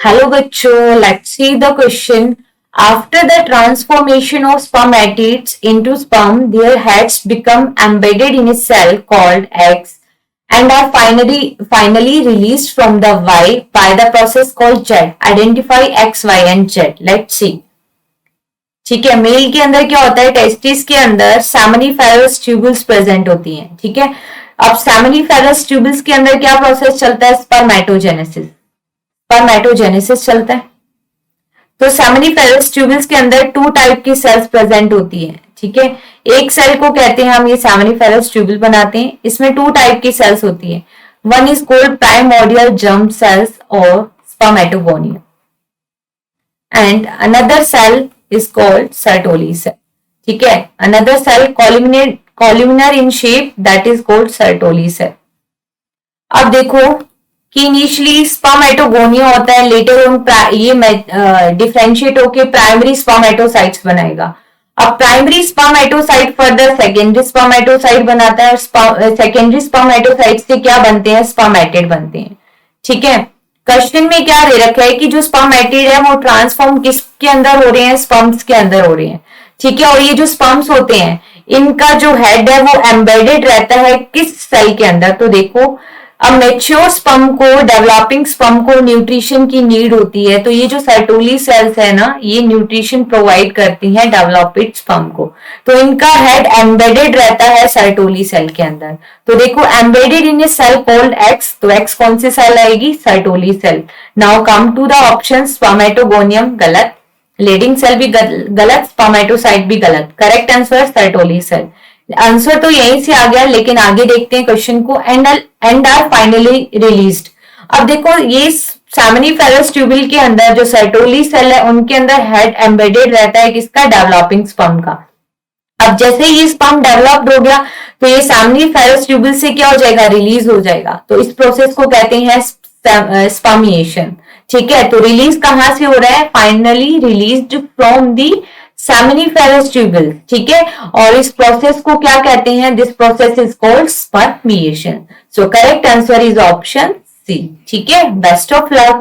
Hello bachcho, let's see the question. After the transformation of spermatids into sperm, their heads become embedded in a cell called eggs and are finally released from the Y by the process called Z. Identify X, Y and Z. Let's see. ठीक है, mail के अंदर क्या होता है, testis के अंदर seminiferous tubules present होती हैं. ठीक है, अब सेमिनिफेरस ट्यूबुल्स के अंदर क्या प्रोसेस चलता है, स्पर्मेटोजेनेसिस चलता है. तो सेमिनिफेरस ट्यूबुल्स के अंदर 2 टाइप की सेल्स प्रेजेंट होती है. ठीक है, एक सेल को कहते हैं हम, ये सेमिनिफेरस ट्यूबुल बनाते हैं. इसमें 2 टाइप की सेल्स होती है. One is called primordial germ cells और spermatogonium and another cell is called Sertoli cell. ठीक है, another cell columnar in shape that is called Sertoli cell. अब देखो कि इनिशियली स्पर्मेटोगोनिया होता है, लेटर ये डिफरेंशिएट होके प्राइमरी स्पर्मेटोसाइट्स बनाएगा. अब primary spermatocyte further secondary spermatocyte बनाता है और सेकेंडरी स्पर्मेटोसाइट से क्या बनते हैं, स्पर्मेटिड बनते हैं. ठीक है, क्वेश्चन में क्या दे रखा है कि जो स्पर्मेटिड है वो ट्रांसफॉर्म किसके अंदर हो रहे हैं, स्पर्म्स के अंदर हो रहे हैं. ठीक है, और ये जो स्पर्म्स होते हैं इनका जो हेड है वो एम्बेडेड रहता है किस सेल के अंदर. तो देखो, अब मैच्योर स्पर्म को, डेवलपिंग स्पर्म को न्यूट्रिशन की नीड होती है. तो ये जो सर्टोली सेल्स है ना, ये न्यूट्रिशन प्रोवाइड करती हैं डेवलप्ड स्पर्म को. तो इनका हेड एम्बेडेड रहता है सर्टोली सेल के अंदर. तो देखो, embedded in a cell called X. तो एक्स कौन सी सेल आएगी, Sertoli cell. Now come to the option. Spermatogonium गलत, लीडिंग सेल भी गलत, स्पर्मेटोसाइट भी गलत. Correct answer Sertoli cell. Answer तो यहीं से आ गया, लेकिन आगे देखते हैं क्वेश्चन को. And are finally released. अब देखो, ये सेमिनिफेरस ट्यूबुल के अंदर जो सर्टोली सेल है उनके अंदर हेड एम्बेडेड रहता है किसका, डेवलपिंग स्पर्म का. अब जैसे ये स्पर्म डेवलप्ड हो गया तो ये सेमिनिफेरस ट्यूबुल से क्या हो जाएगा, रिलीज हो जाएगा. तो इस प्रोसेस को कहते हैं स्पर्मिएशन. ठीक है, तो रिलीज कहां से हो रहा है, finally released from the seminiferous tubule. ठीक है, और इस प्रोसेस को क्या कहते हैं, this process is called spermiation. So correct answer is option C. ठीक है, बेस्ट ऑफ लक.